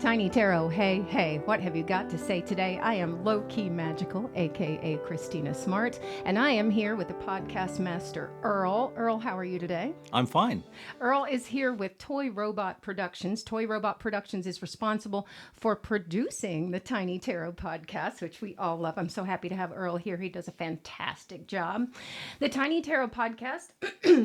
Tiny Tarot, hey, hey, what have you got to say today? I am low-key magical, aka Christina Smart, and I am here with the podcast master, Earl. Earl, how are you today? I'm fine. Earl is here with Toy Robot Productions. Toy Robot Productions is responsible for producing the Tiny Tarot podcast, which we all love. I'm so happy to have Earl here. He does a fantastic job. The Tiny Tarot podcast,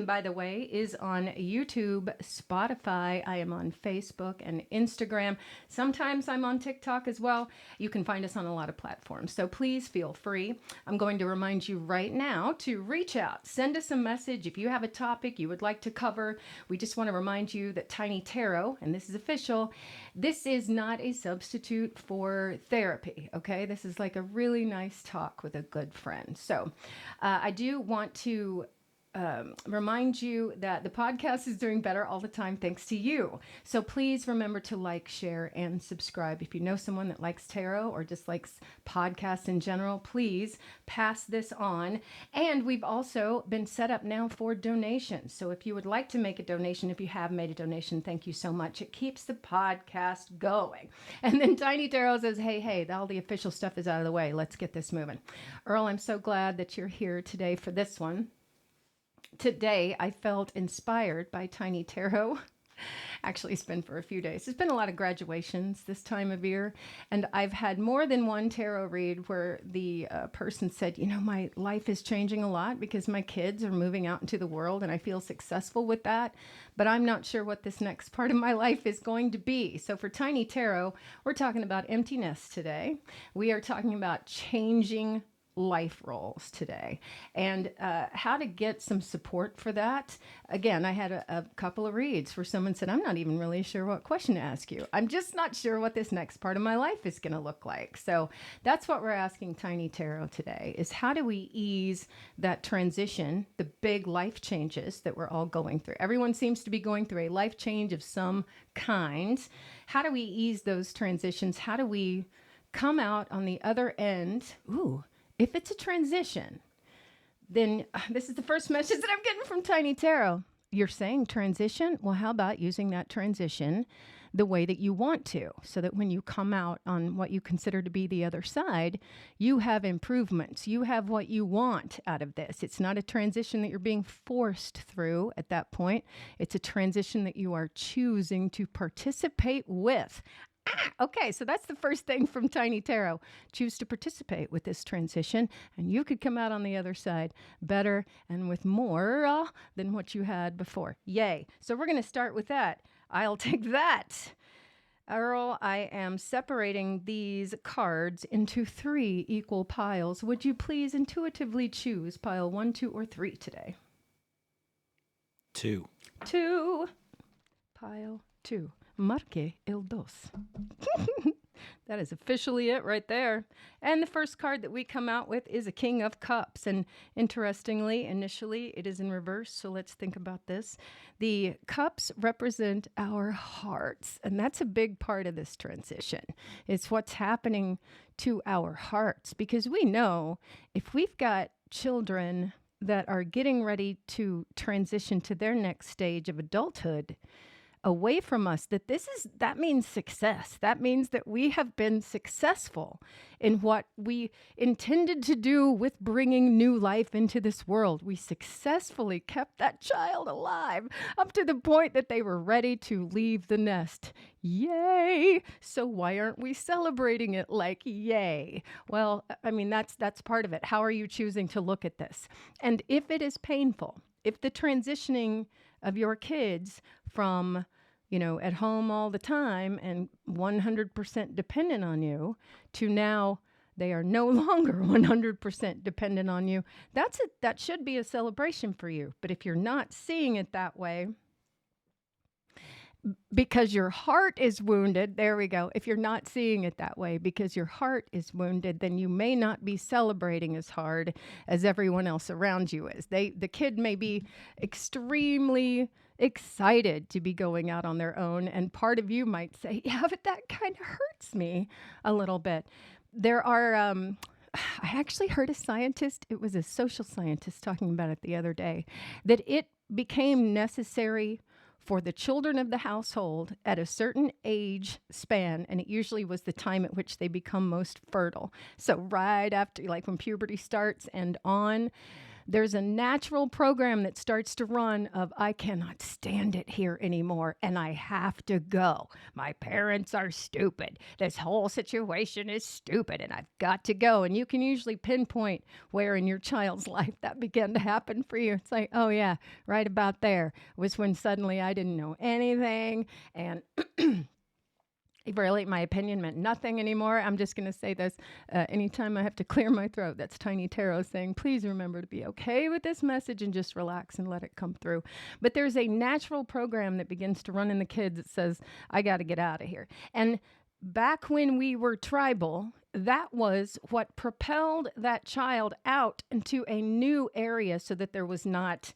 by the way, is on YouTube, Spotify. I am on Facebook and Instagram. Sometimes I'm on TikTok as well. You can find us on a lot of platforms. So please feel free. I'm going to remind you right now to reach out. Send us a message if you have a topic you would like to cover. We just want to remind you that Tiny Tarot, and this is official, this is not a substitute for therapy, okay? This is like a really nice talk with a good friend. So I do want to remind you that the podcast is doing better all the time thanks to you. So please remember to like, share, and subscribe. If you know someone that likes tarot or just likes podcasts in general, please pass this on. And we've also been set up now for donations. So if you would like to make a donation, if you have made a donation, thank you so much. It keeps the podcast going. And then Tiny Tarot says, hey, all the official stuff is out of the way. Let's get this moving. Earl, I'm so glad that you're here today for this one. Today, I felt inspired by Tiny Tarot. Actually, it's been for a few days. There's been a lot of graduations this time of year, and I've had more than one tarot read where the person said, you know, my life is changing a lot because my kids are moving out into the world, and I feel successful with that, but I'm not sure what this next part of my life is going to be. So for Tiny Tarot, we're talking about emptiness today. We are talking about changing life roles today and how to get some support for that. Again, I had a couple of reads where someone said, I'm not even really sure what question to ask you. I'm just not sure what this next part of my life is going to look like. So that's what we're asking Tiny Tarot today is how do we ease that transition, the big life changes that we're all going through. Everyone seems to be going through a life change of some kind. How do we ease those transitions? How do we come out on the other end? If it's a transition, then this is the first message that I'm getting from Tiny Tarot. You're saying transition? Well, how about using that transition the way that you want to, so that when you come out on what you consider to be the other side, you have improvements. You have what you want out of this. It's not a transition that you're being forced through at that point. It's a transition that you are choosing to participate with. Okay, so that's the first thing from Tiny Tarot. Choose to participate with this transition, and you could come out on the other side better and with more than what you had before. Yay. So we're going to start with that. I'll take that. Earl, I am separating these cards into 3 equal piles. Would you please intuitively choose pile 1, 2, or 3 today? 2. 2. Pile 2. Marque el dos. That is officially it right there. And the first card that we come out with is a King of Cups. And interestingly, initially, it is in reverse. So let's think about this. The cups represent our hearts. And that's a big part of this transition. It's what's happening to our hearts. Because we know if we've got children that are getting ready to transition to their next stage of adulthood, away from us, that means success. That means that we have been successful in what we intended to do with bringing new life into this world. We successfully kept that child alive up to the point that they were ready to leave the nest. Yay! So why aren't we celebrating it like yay? Well, I mean, that's part of it. How are you choosing to look at this? And if it is painful, if the transitioning of your kids from, at home all the time and 100% dependent on you to now they are no longer 100% dependent on you, that should be a celebration for you. But if you're not seeing it that way, because your heart is wounded, there we go. If you're not seeing it that way because your heart is wounded, then you may not be celebrating as hard as everyone else around you is. The kid may be extremely excited to be going out on their own, and part of you might say, yeah, but that kind of hurts me a little bit. There are, I actually heard a scientist, it was a social scientist talking about it the other day, that it became necessary for the children of the household at a certain age span, and it usually was the time at which they become most fertile. So right after, like when puberty starts and on, there's a natural program that starts to run of, I cannot stand it here anymore and I have to go. My parents are stupid. This whole situation is stupid and I've got to go. And you can usually pinpoint where in your child's life that began to happen for you. It's like, oh yeah, right about there was when suddenly I didn't know anything and really, my opinion meant nothing anymore. I'm just going to say this. Anytime I have to clear my throat, that's Tiny Tarot saying, please remember to be okay with this message and just relax and let it come through. But there's a natural program that begins to run in the kids that says, I got to get out of here. And back when we were tribal, that was what propelled that child out into a new area so that there was not,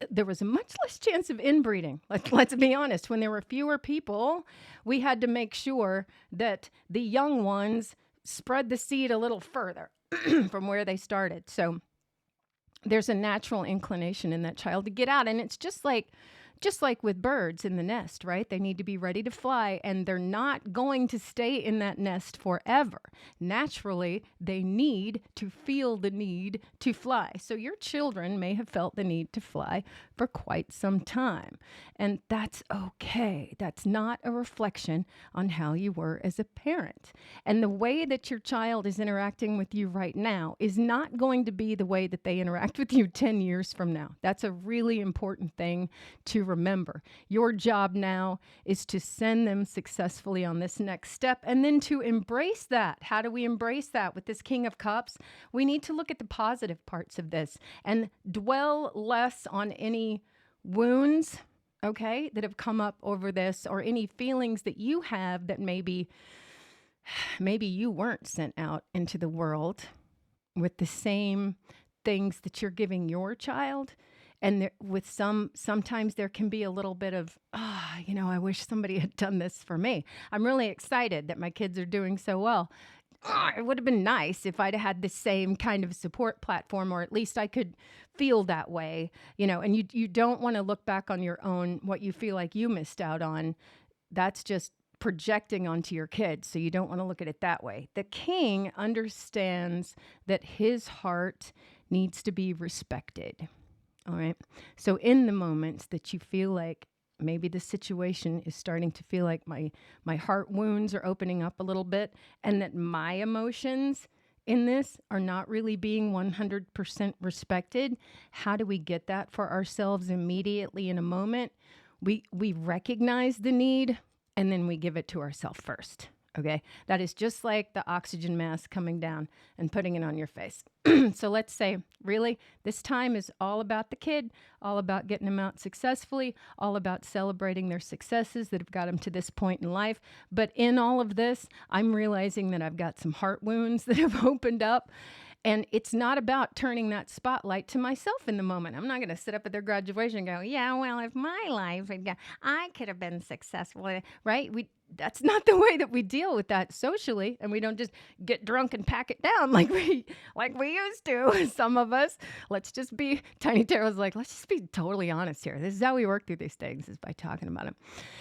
there was a much less chance of inbreeding. Let's be honest. When there were fewer people, we had to make sure that the young ones spread the seed a little further from where they started. So there's a natural inclination in that child to get out. And it's just like with birds in the nest, right? They need to be ready to fly and they're not going to stay in that nest forever. Naturally, they need to feel the need to fly. So your children may have felt the need to fly for quite some time. And that's okay. That's not a reflection on how you were as a parent. And the way that your child is interacting with you right now is not going to be the way that they interact with you 10 years from now. That's a really important thing to remember. Your job now is to send them successfully on this next step and then to embrace that. How do we embrace that with this King of Cups? We need to look at the positive parts of this and dwell less on any wounds, okay, that have come up over this or any feelings that you have that maybe you weren't sent out into the world with the same things that you're giving your child. And there, with sometimes there can be a little bit of, I wish somebody had done this for me. I'm really excited that my kids are doing so well. It would have been nice if I'd had the same kind of support platform, or at least I could feel that way, and you don't want to look back on your own, what you feel like you missed out on. That's just projecting onto your kids. So you don't want to look at it that way. The king understands that his heart needs to be respected. All right. So in the moments that you feel like maybe the situation is starting to feel like my heart wounds are opening up a little bit and that my emotions in this are not really being 100% respected, how do we get that for ourselves immediately in a moment? We recognize the need and then we give it to ourselves first. Okay, that is just like the oxygen mask coming down and putting it on your face. So let's say, really, this time is all about the kid, all about getting them out successfully, all about celebrating their successes that have got them to this point in life. But in all of this, I'm realizing that I've got some heart wounds that have opened up. And it's not about turning that spotlight to myself in the moment. I'm not going to sit up at their graduation and go, yeah, well, if my life, I could have been successful, right? That's not the way that we deal with that socially. And we don't just get drunk and pack it down like we used to, some of us. Let's just be, Tiny Tarot's like, let's just be totally honest here. This is how we work through these things, is by talking about them.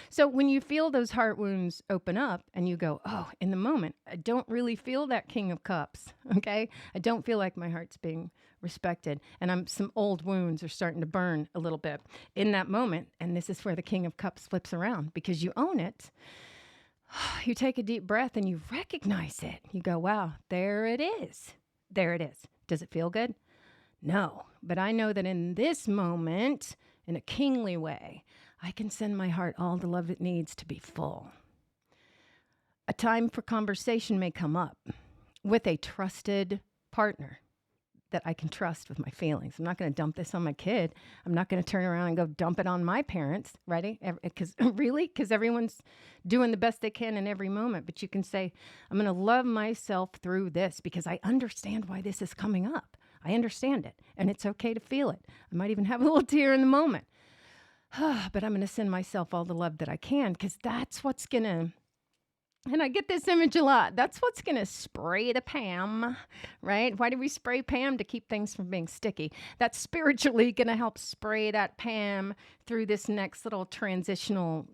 So when you feel those heart wounds open up and you go, oh, in the moment, I don't really feel that King of Cups, okay? I don't feel like my heart's being respected. And some old wounds are starting to burn a little bit in that moment. And this is where the King of Cups flips around because you own it. You take a deep breath and you recognize it. You go, wow, there it is. There it is. Does it feel good? No. But I know that in this moment, in a kingly way, I can send my heart all the love it needs to be full. A time for conversation may come up with a trusted partner that I can trust with my feelings. I'm not going to dump this on my kid. I'm not going to turn around and go dump it on my parents, right? Because everyone's doing the best they can in every moment. But you can say, I'm going to love myself through this because I understand why this is coming up. I understand it. And it's okay to feel it. I might even have a little tear in the moment. But I'm going to send myself all the love that I can because that's what's going to And I get this image a lot. That's what's going to spray the Pam, right? Why do we spray Pam? To keep things from being sticky. That's spiritually going to help spray that Pam through this next little transitional.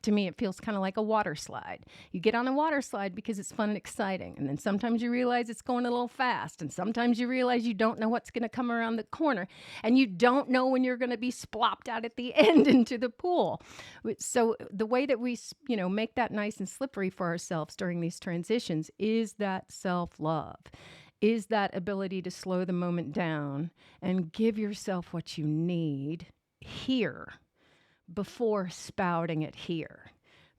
To me, it feels kind of like a water slide. You get on a water slide because it's fun and exciting. And then sometimes you realize it's going a little fast. And sometimes you realize you don't know what's going to come around the corner. And you don't know when you're going to be splopped out at the end into the pool. So the way that we, make that nice and slippery for ourselves during these transitions is that self-love, is that ability to slow the moment down and give yourself what you need here before spouting it here,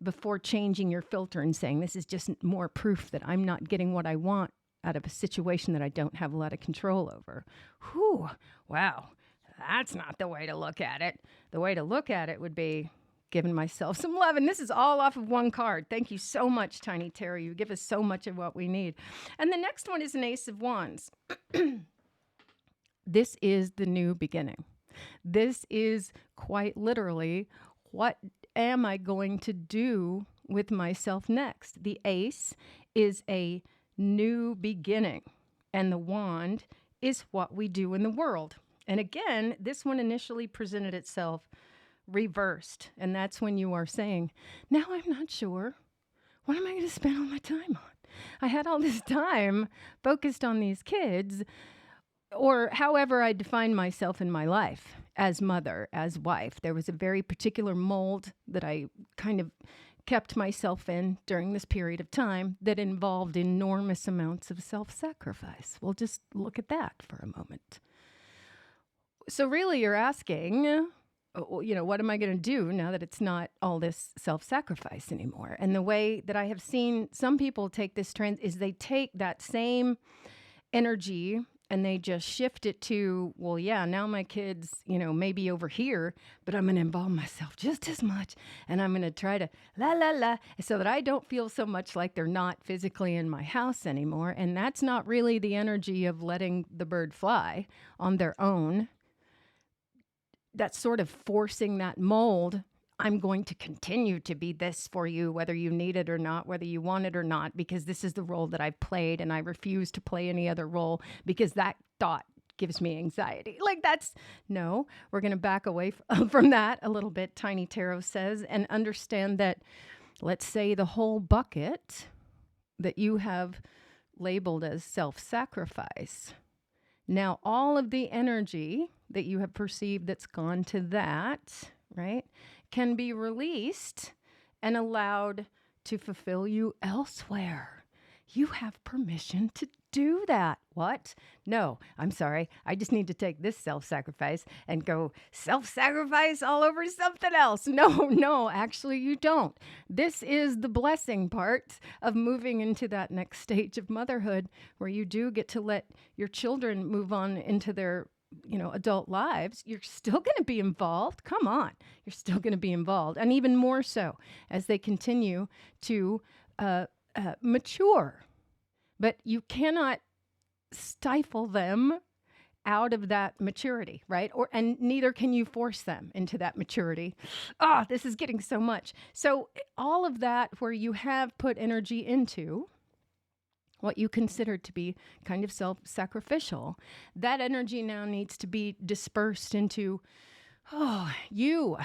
before changing your filter and saying, this is just more proof that I'm not getting what I want out of a situation that I don't have a lot of control over. Whew, wow, that's not the way to look at it. The way to look at it would be giving myself some love. And this is all off of one card. Thank you so much, Tiny Tarot. You give us so much of what we need. And the next one is an Ace of Wands. This is the new beginning. This is quite literally, what am I going to do with myself next? The Ace is a new beginning, and the Wand is what we do in the world. And again, this one initially presented itself reversed. And that's when you are saying, now I'm not sure. What am I going to spend all my time on? I had all this time focused on these kids, or however I define myself in my life as mother, as wife. There was a very particular mold that I kind of kept myself in during this period of time that involved enormous amounts of self-sacrifice. We'll just look at that for a moment. So really you're asking, what am I going to do now that it's not all this self-sacrifice anymore? And the way that I have seen some people take this trend is they take that same energy and they just shift it to, well, yeah, now my kids, maybe over here, but I'm going to involve myself just as much. And I'm going to try to so that I don't feel so much like they're not physically in my house anymore. And that's not really the energy of letting the bird fly on their own. That's sort of forcing that mold. I'm going to continue to be this for you, whether you need it or not, whether you want it or not, because this is the role that I've played and I refuse to play any other role because that thought gives me anxiety. No, we're going to back away from that a little bit, Tiny Tarot says, and understand that, let's say the whole bucket that you have labeled as self-sacrifice. Now, all of the energy that you have perceived that's gone to that, right, can be released and allowed to fulfill you elsewhere. You have permission to do that. What? No, I'm sorry. I just need to take this self-sacrifice and go self-sacrifice all over something else. No, actually you don't. This is the blessing part of moving into that next stage of motherhood, where you do get to let your children move on into their adult lives. You're still going to be involved. Come on. You're still going to be involved. And even more so as they continue to mature. But you cannot stifle them out of that maturity, right? And neither can you force them into that maturity. This is getting so much. So all of that where you have put energy into what you consider to be kind of self-sacrificial, that energy now needs to be dispersed into you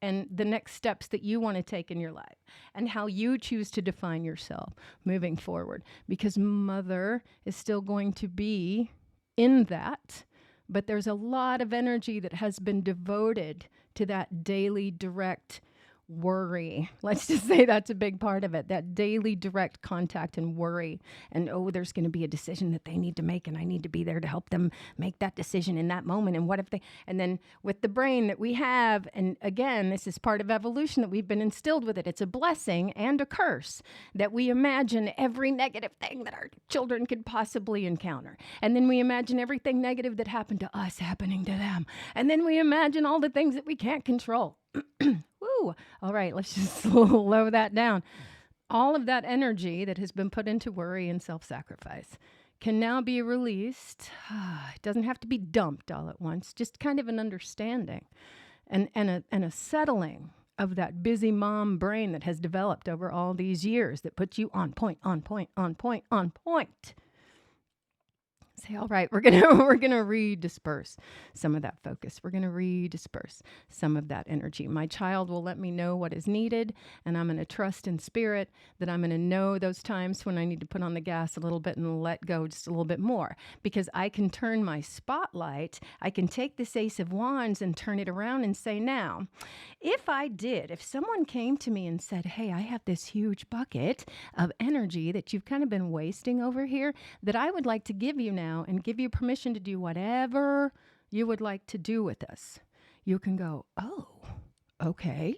and the next steps that you want to take in your life and how you choose to define yourself moving forward. Because mother is still going to be in that, but there's a lot of energy that has been devoted to that daily direct worry. Let's just say that's a big part of it, that daily direct contact and worry. And there's going to be a decision that they need to make, and I need to be there to help them make that decision in that moment. And what if and then with the brain that we have, and again, this is part of evolution that we've been instilled with it. It's a blessing and a curse that we imagine every negative thing that our children could possibly encounter. And then we imagine everything negative that happened to us happening to them. And then we imagine all the things that we can't control. Woo! All right, let's just slow that down. All of that energy that has been put into worry and self-sacrifice can now be released. It doesn't have to be dumped all at once, just kind of an understanding and a settling of that busy mom brain that has developed over all these years that puts you on point, on point, on point, on point. Say, all right, we're gonna we're gonna redisperse some of that focus. We're gonna redisperse some of that energy. My child will let me know what is needed, and I'm gonna trust in spirit that I'm gonna know those times when I need to put on the gas a little bit and let go just a little bit more. Because I can turn my spotlight, I can take this Ace of Wands and turn it around and say, now, if someone came to me and said, hey, I have this huge bucket of energy that you've kind of been wasting over here that I would like to give you now and give you permission to do whatever you would like to do with us. You can go, oh, okay.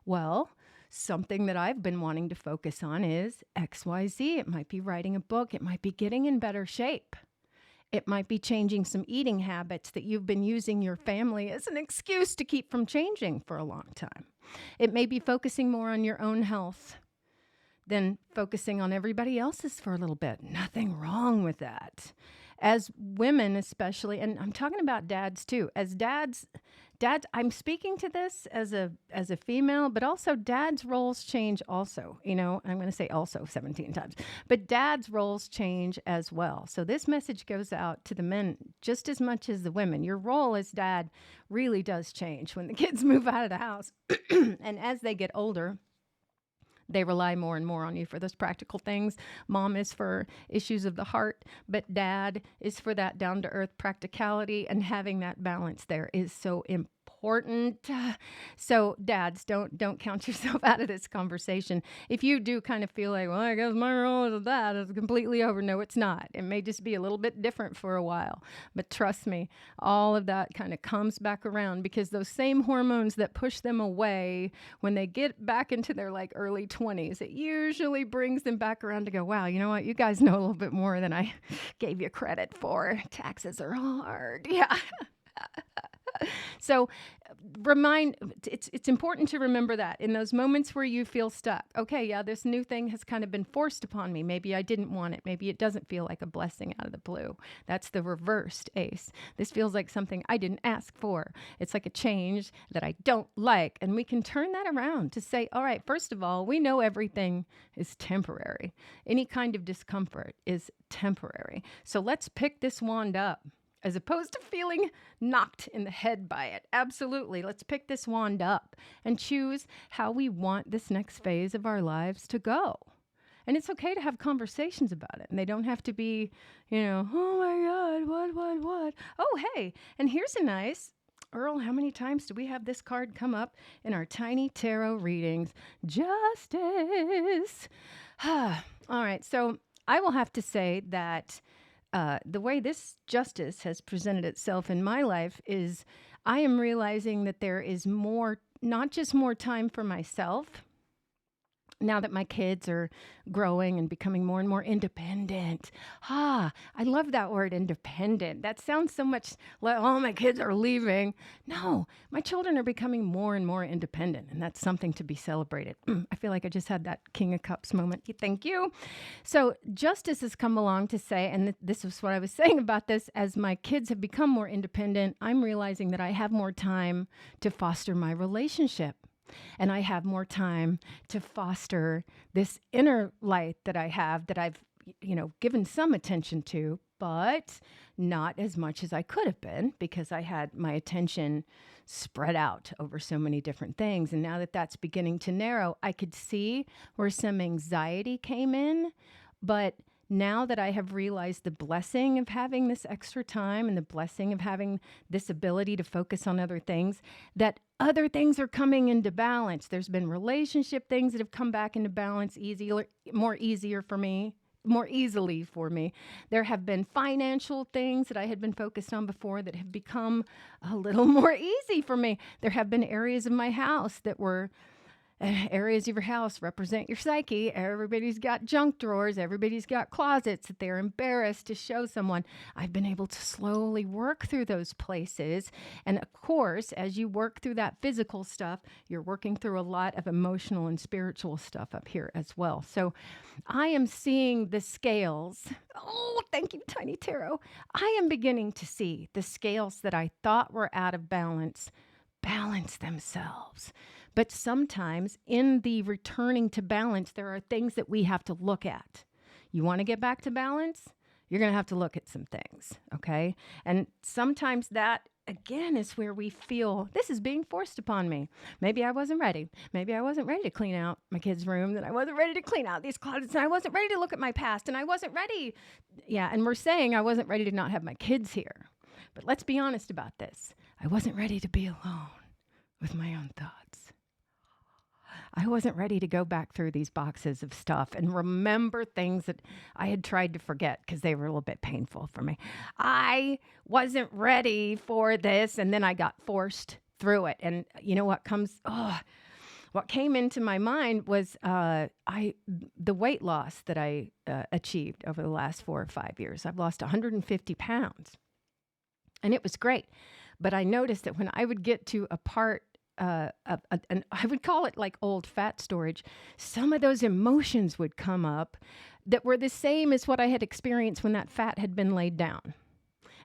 Well, something that I've been wanting to focus on is XYZ. It might be writing a book. It might be getting in better shape. It might be changing some eating habits that you've been using your family as an excuse to keep from changing for a long time. It may be focusing more on your own health than focusing on everybody else's for a little bit. Nothing wrong with that. As women especially, and I'm talking about dads too, as dads, I'm speaking to this as a female, but also dads' roles change also. I'm going to say also 17 times, but dads' roles change as well. So this message goes out to the men just as much as the women. Your role as dad really does change when the kids move out of the house. And as they get older, they rely more and more on you for those practical things. Mom is for issues of the heart, but dad is for that down-to-earth practicality, and having that balance there is so important. So dads, don't count yourself out of this conversation. If you do kind of feel like, well, I guess my role as a dad is completely over. No, it's not. It may just be a little bit different for a while. But trust me, all of that kind of comes back around, because those same hormones that push them away when they get back into their early 20s, it usually brings them back around to go, wow, you know what? You guys know a little bit more than I gave you credit for. Taxes are hard. Yeah. So it's important to remember that in those moments where you feel stuck. Okay, yeah, this new thing has kind of been forced upon me. Maybe I didn't want it. Maybe it doesn't feel like a blessing out of the blue. That's the reversed ace. This feels like something I didn't ask for. It's like a change that I don't like. And we can turn that around to say, all right, first of all, we know everything is temporary. Any kind of discomfort is temporary. So let's pick this wand up, as opposed to feeling knocked in the head by it. Absolutely. Let's pick this wand up and choose how we want this next phase of our lives to go. And it's okay to have conversations about it. And they don't have to be, oh my God, what? Oh, hey, and here's a nice, Earl, how many times do we have this card come up in our tiny tarot readings? Justice. All right. So I will have to say that the way this justice has presented itself in my life is I am realizing that there is more, not just more time for myself, now that my kids are growing and becoming more and more independent. I love that word, independent. That sounds so much like, oh, my kids are leaving. No, my children are becoming more and more independent, and that's something to be celebrated. I feel like I just had that King of Cups moment. Thank you. So justice has come along to say, and this is what I was saying about this, as my kids have become more independent, I'm realizing that I have more time to foster my relationship. And I have more time to foster this inner light that I have, that I've, given some attention to, but not as much as I could have been, because I had my attention spread out over so many different things. And now that that's beginning to narrow, I could see where some anxiety came in. But now that I have realized the blessing of having this extra time and the blessing of having this ability to focus on other things, that other things are coming into balance. There's been relationship things that have come back into balance more easily for me. There have been financial things that I had been focused on before that have become a little more easy for me. There have been areas of my house that were areas of your house represent your psyche. Everybody's got junk drawers. Everybody's got closets that they're embarrassed to show someone. I've been able to slowly work through those places. And of course, as you work through that physical stuff, you're working through a lot of emotional and spiritual stuff up here as well. So I am seeing the scales. Oh, thank you, Tiny Tarot. I am beginning to see the scales that I thought were out of balance balance themselves. But sometimes in the returning to balance, there are things that we have to look at. You want to get back to balance? You're going to have to look at some things, okay? And sometimes that, again, is where we feel this is being forced upon me. Maybe I wasn't ready. Maybe I wasn't ready to clean out my kids' room, that I wasn't ready to clean out these closets, and I wasn't ready to look at my past, and I wasn't ready. Yeah, and we're saying I wasn't ready to not have my kids here. But let's be honest about this. I wasn't ready to be alone with my own thoughts. I wasn't ready to go back through these boxes of stuff and remember things that I had tried to forget because they were a little bit painful for me. I wasn't ready for this, and then I got forced through it. And you know what what came into my mind was the weight loss that I achieved over the last 4 or 5 years. I've lost 150 pounds, and it was great. But I noticed that when I would get to a part and I would call it like old fat storage, some of those emotions would come up that were the same as what I had experienced when that fat had been laid down.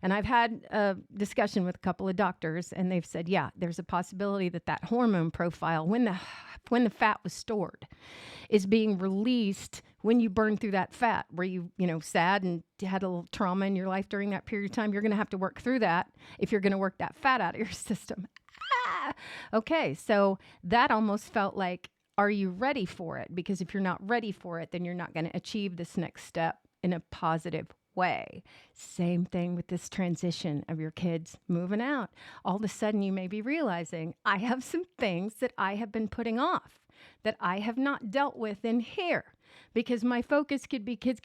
And I've had a discussion with a couple of doctors, and they've said, yeah, there's a possibility that that hormone profile, when the fat was stored, is being released when you burn through that fat, where you sad and had a little trauma in your life during that period of time. You're going to have to work through that if you're going to work that fat out of your system. Okay, so that almost felt like, are you ready for it? Because if you're not ready for it, then you're not going to achieve this next step in a positive way. Same thing with this transition of your kids moving out. All of a sudden, you may be realizing, I have some things that I have been putting off, that I have not dealt with in here. Because my focus could be kids,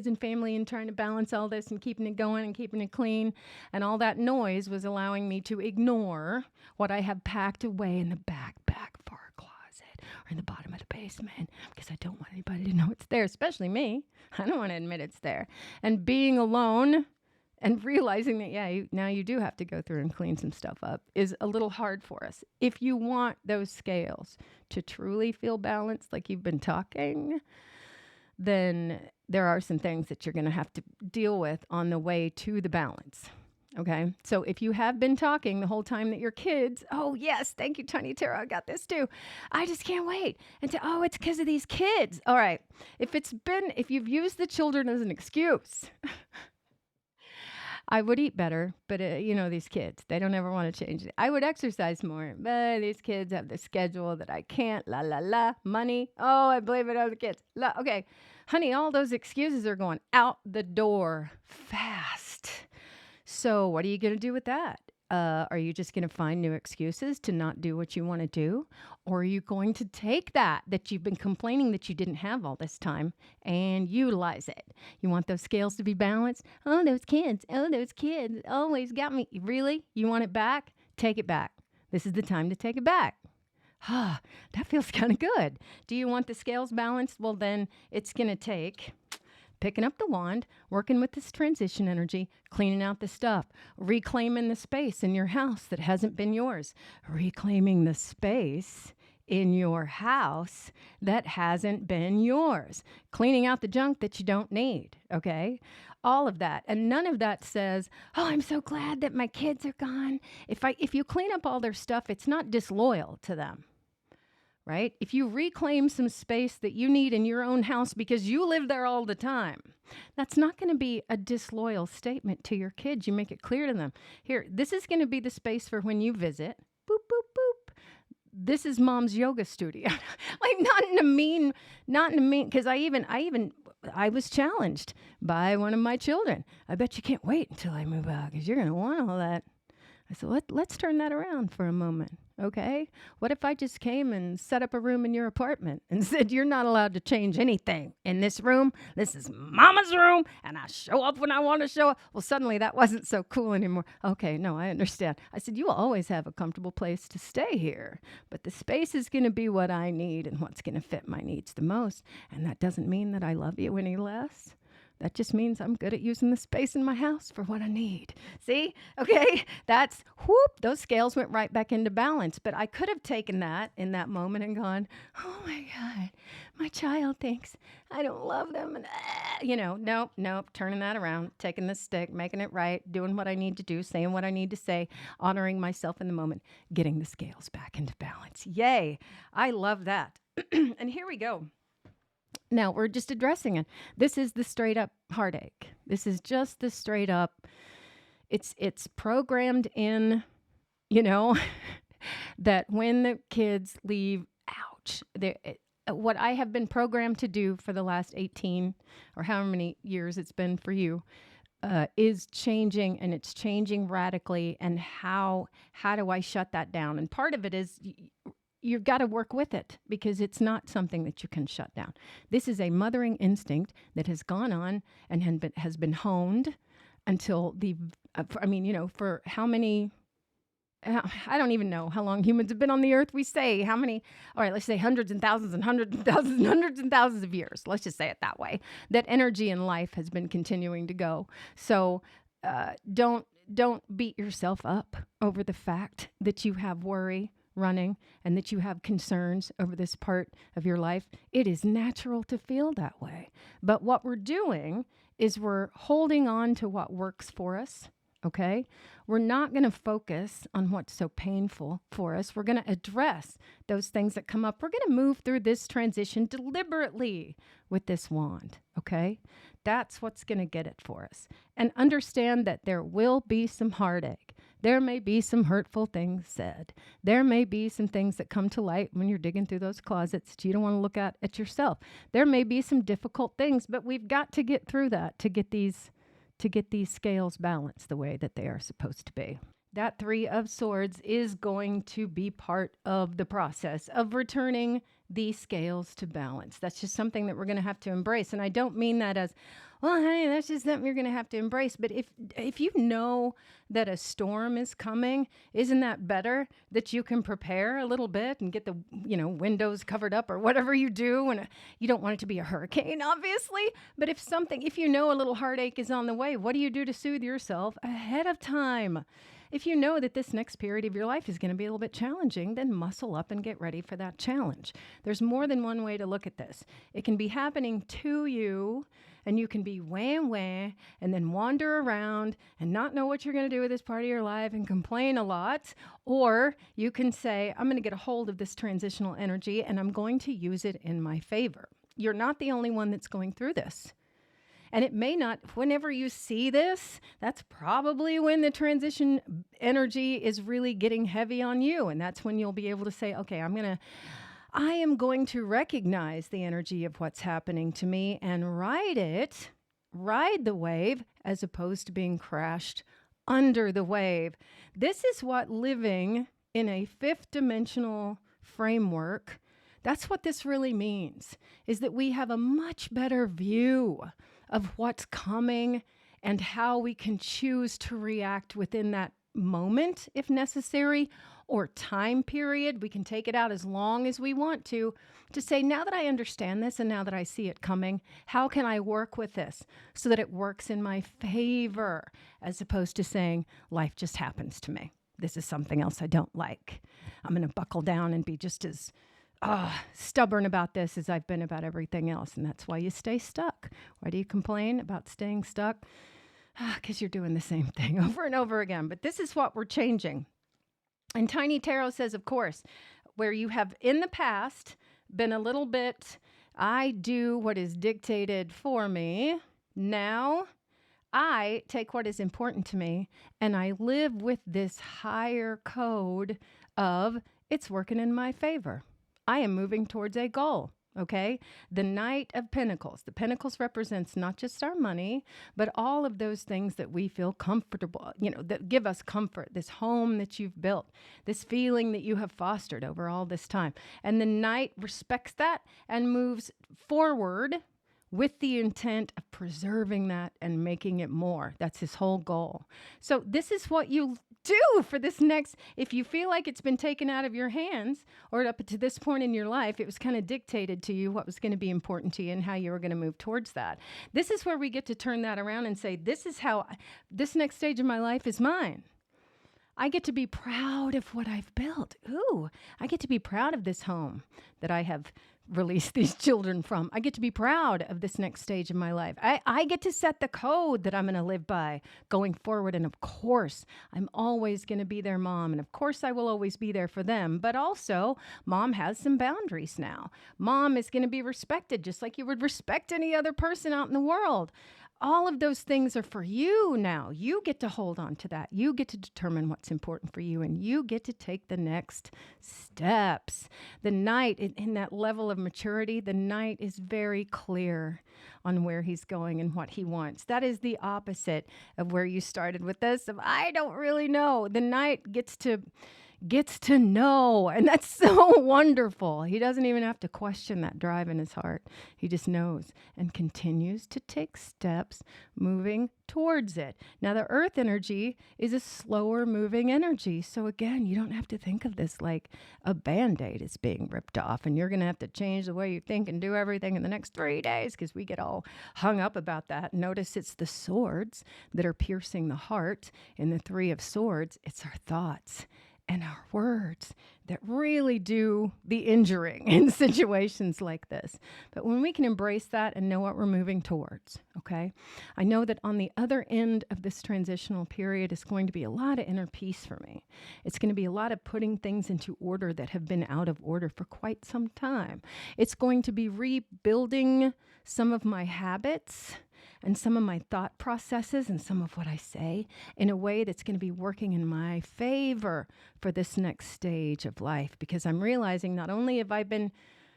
and family, and trying to balance all this and keeping it going and keeping it clean. And all that noise was allowing me to ignore what I have packed away in the back far closet or in the bottom of the basement, because I don't want anybody to know it's there, especially me. I don't want to admit it's there. And being alone and realizing that, now you do have to go through and clean some stuff up is a little hard for us. If you want those scales to truly feel balanced, like you've been talking, then there are some things that you're going to have to deal with on the way to the balance. Okay. So if you have been talking the whole time that your kids, oh yes, thank you, Tiny Tarot, I got this too. I just can't wait. And it's because of these kids. All right. If you've used the children as an excuse, I would eat better, but these kids, they don't ever want to change it. I would exercise more, but these kids have the schedule that I can't, money. Oh, I blame it on the kids. Okay, honey, all those excuses are going out the door fast. So what are you going to do with that? Are you just going to find new excuses to not do what you want to do? Or are you going to take that you've been complaining that you didn't have all this time and utilize it? You want those scales to be balanced? Oh, those kids always got me. Really? You want it back? Take it back. This is the time to take it back. That feels kind of good. Do you want the scales balanced? Well, then it's going to take picking up the wand, working with this transition energy, cleaning out the stuff, reclaiming the space in your house that hasn't been yours, reclaiming the space in your house that hasn't been yours, cleaning out the junk that you don't need, okay? All of that. And none of that says, oh, I'm so glad that my kids are gone. If you clean up all their stuff, it's not disloyal to them. Right? If you reclaim some space that you need in your own house because you live there all the time, that's not going to be a disloyal statement to your kids. You make it clear to them. Here, this is going to be the space for when you visit. Boop, boop, boop. This is mom's yoga studio. Like not in a mean, because I was challenged by one of my children. I bet you can't wait until I move out because you're going to want all that. I said, let's turn that around for a moment. Okay, what if I just came and set up a room in your apartment and said, you're not allowed to change anything in this room. This is mama's room, and I show up when I want to show up. Well, suddenly that wasn't so cool anymore. Okay, no, I understand. I said, you will always have a comfortable place to stay here, but the space is going to be what I need and what's going to fit my needs the most. And that doesn't mean that I love you any less, That just means I'm good at using the space in my house for what I need. See? Okay. That's whoop. Those scales went right back into balance. But I could have taken that in that moment and gone, oh my God, my child thinks I don't love them. And, nope. Turning that around, taking the stick, making it right, doing what I need to do, saying what I need to say, honoring myself in the moment, getting the scales back into balance. Yay. I love that. And here we go. Now we're just addressing it. This is the straight up heartache. This is just the straight up. It's programmed in, that when the kids leave, ouch. What I have been programmed to do for the last 18 or however many years it's been for you is changing, and it's changing radically. And how do I shut that down? And part of it is you've got to work with it, because it's not something that you can shut down. This is a mothering instinct that has gone on and has been honed until for how many, I don't even know how long humans have been on the earth. We say how many, all right, let's say hundreds and thousands and hundreds and thousands and hundreds and thousands of years. Let's just say it that way. That energy in life has been continuing to go. So don't beat yourself up over the fact that you have worry running and that you have concerns over this part of your life. It is natural to feel that way. But what we're doing is we're holding on to what works for us. Okay? We're not going to focus on what's so painful for us. We're going to address those things that come up. We're going to move through this transition deliberately with this wand. Okay? That's what's going to get it for us. And understand that there will be some heartache. There may be some hurtful things said. There may be some things that come to light when you're digging through those closets that you don't want to look at yourself. There may be some difficult things, but we've got to get through that to get these scales balanced the way that they are supposed to be. That 3 of Swords is going to be part of the process of returning these scales to balance. That's just something that we're going to have to embrace. And I don't mean that as, well, honey, that's just something you're going to have to embrace. But if you know that a storm is coming, isn't that better that you can prepare a little bit and get the, windows covered up or whatever you do? And you don't want it to be a hurricane, obviously. But if you know a little heartache is on the way, what do you do to soothe yourself ahead of time? If you know that this next period of your life is going to be a little bit challenging, then muscle up and get ready for that challenge. There's more than one way to look at this. It can be happening to you, and you can be wham, and then wander around and not know what you're going to do with this part of your life and complain a lot. Or you can say, I'm going to get a hold of this transitional energy and I'm going to use it in my favor. You're not the only one that's going through this. And it may not, whenever you see this, that's probably when the transition energy is really getting heavy on you. And that's when you'll be able to say, okay, I am going to recognize the energy of what's happening to me and ride the wave, as opposed to being crashed under the wave. This is what living in a 5th dimensional framework, that's what this really means, is that we have a much better view of what's coming and how we can choose to react within that moment, if necessary, or time period. We can take it out as long as we want to say, now that I understand this and now that I see it coming, how can I work with this so that it works in my favor, as opposed to saying, life just happens to me. This is something else I don't like. I'm going to buckle down and be just as stubborn about this as I've been about everything else. And that's why you stay stuck. Why do you complain about staying stuck? Because you're doing the same thing over and over again. But this is what we're changing. And Tiny Tarot says, of course, where you have in the past been a little bit, I do what is dictated for me. Now I take what is important to me and I live with this higher code of it's working in my favor. I am moving towards a goal, okay? The Knight of Pentacles. The Pentacles represents not just our money, but all of those things that we feel comfortable, that give us comfort, this home that you've built, this feeling that you have fostered over all this time. And the Knight respects that and moves forward with the intent of preserving that and making it more. That's his whole goal. So this is what you do for this next, if you feel like it's been taken out of your hands or up to this point in your life, it was kind of dictated to you what was going to be important to you and how you were going to move towards that. This is where we get to turn that around and say, this is how this next stage of my life is mine. I get to be proud of what I've built. Ooh, I get to be proud of this home that I have released these children from. I get to be proud of this next stage of my life. I get to set the code that I'm going to live by going forward. And of course, I'm always going to be their mom. And of course, I will always be there for them. But also, mom has some boundaries now. Mom is going to be respected just like you would respect any other person out in the world. All of those things are for you now. You get to hold on to that. You get to determine what's important for you, and you get to take the next steps. The knight, in that level of maturity, the knight is very clear on where he's going and what he wants. That is the opposite of where you started with this, of I don't really know. The knight gets to know, and that's so wonderful. He doesn't even have to question that drive in his heart. He just knows and continues to take steps moving towards it. Now, the earth energy is a slower moving energy. So again, you don't have to think of this like a Band-Aid is being ripped off and you're going to have to change the way you think and do everything in the next 3 days, because we get all hung up about that. Notice it's the swords that are piercing the heart. In the Three of Swords, it's our thoughts and our words that really do the injuring in situations like this. But when we can embrace that and know what we're moving towards, okay? I know that on the other end of this transitional period is going to be a lot of inner peace for me. It's going to be a lot of putting things into order that have been out of order for quite some time. It's going to be rebuilding some of my habits and some of my thought processes and some of what I say in a way that's going to be working in my favor for this next stage of life. Because I'm realizing not only have I been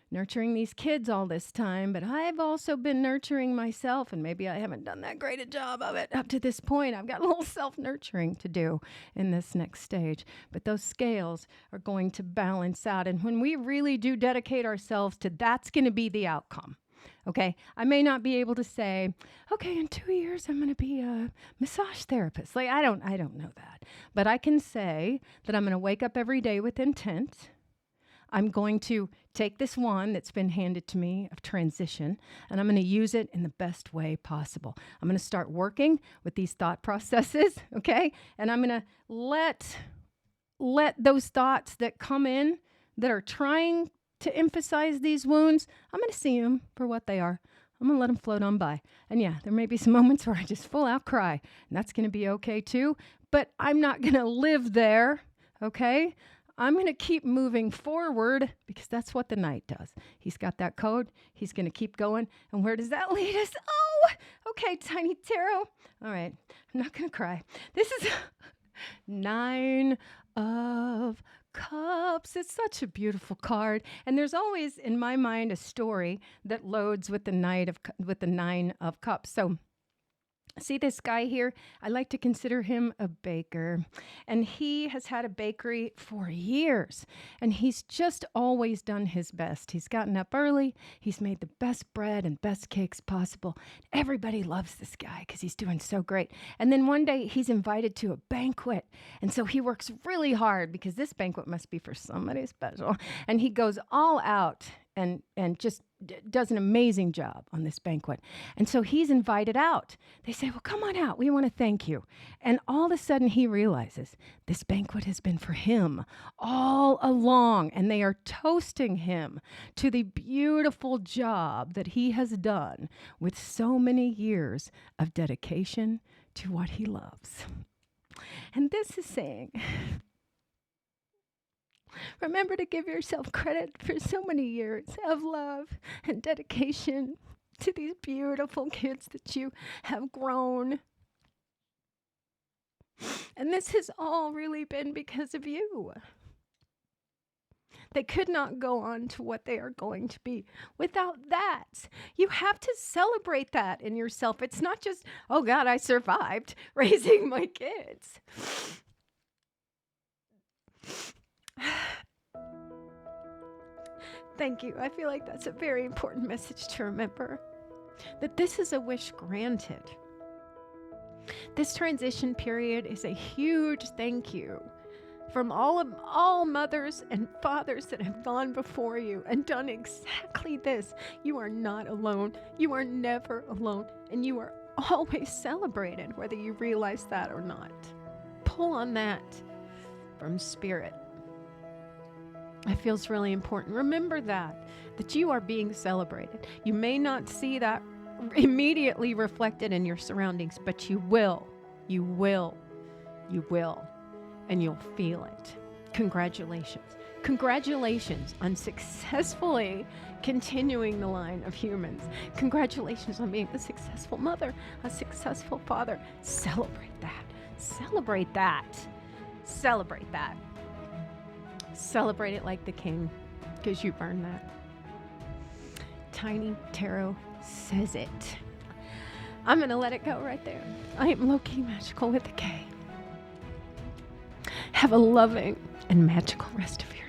nurturing these kids all this time, but I've also been nurturing myself, and maybe I haven't done that great a job of it up to this point. I've got a little self-nurturing to do in this next stage, but those scales are going to balance out. And when we really do dedicate ourselves to that's going to be the outcome. Okay, I may not be able to say, okay, in 2 years I'm going to be a massage therapist. Like I don't know that, but I can say that I'm going to wake up every day with intent. I'm going to take this wand that's been handed to me of transition, and I'm going to use it in the best way possible. I'm going to start working with these thought processes, okay? And I'm going to let those thoughts that come in that are trying to emphasize these wounds, I'm going to see them for what they are. I'm going to let them float on by. And yeah, there may be some moments where I just full out cry, and that's going to be okay too, but I'm not going to live there, okay? I'm going to keep moving forward because that's what the knight does. He's got that code. He's going to keep going. And where does that lead us? Oh, okay, Tiny Tarot. All right, I'm not going to cry. This is 9 of Cups. It's such a beautiful card, and there's always in my mind a story that loads with the 9 of Cups. So see this guy here? I like to consider him a baker, and he has had a bakery for years, and he's just always done his best. He's gotten up early. He's made the best bread and best cakes possible. Everybody loves this guy because he's doing so great. And then one day he's invited to a banquet, and so he works really hard because this banquet must be for somebody special, and he goes all out and just does an amazing job on this banquet. And so he's invited out. They say, well, come on out. We want to thank you. And all of a sudden he realizes this banquet has been for him all along. And they are toasting him to the beautiful job that he has done with so many years of dedication to what he loves. And this is saying, remember to give yourself credit for so many years of love and dedication to these beautiful kids that you have grown. And this has all really been because of you. They could not go on to what they are going to be without that. You have to celebrate that in yourself. It's not just, oh God, I survived raising my kids. Thank you. I feel like that's a very important message to remember. that this is a wish granted. This transition period is a huge thank you from all mothers and fathers that have gone before you and done exactly this. You are not alone. You are never alone. And you are always celebrated, whether you realize that or not. Pull on that from spirit. It feels really important. Remember that you are being celebrated. You may not see that immediately reflected in your surroundings, but you will, and you'll feel it. Congratulations. Congratulations on successfully continuing the line of humans. Congratulations on being a successful mother, a successful father. Celebrate that. Celebrate that. Celebrate that. Celebrate it like the king, because you've earned that. Tiny Tarot says it. I'm going to let it go right there. I am low-key magical with a K. Have a loving and magical rest of your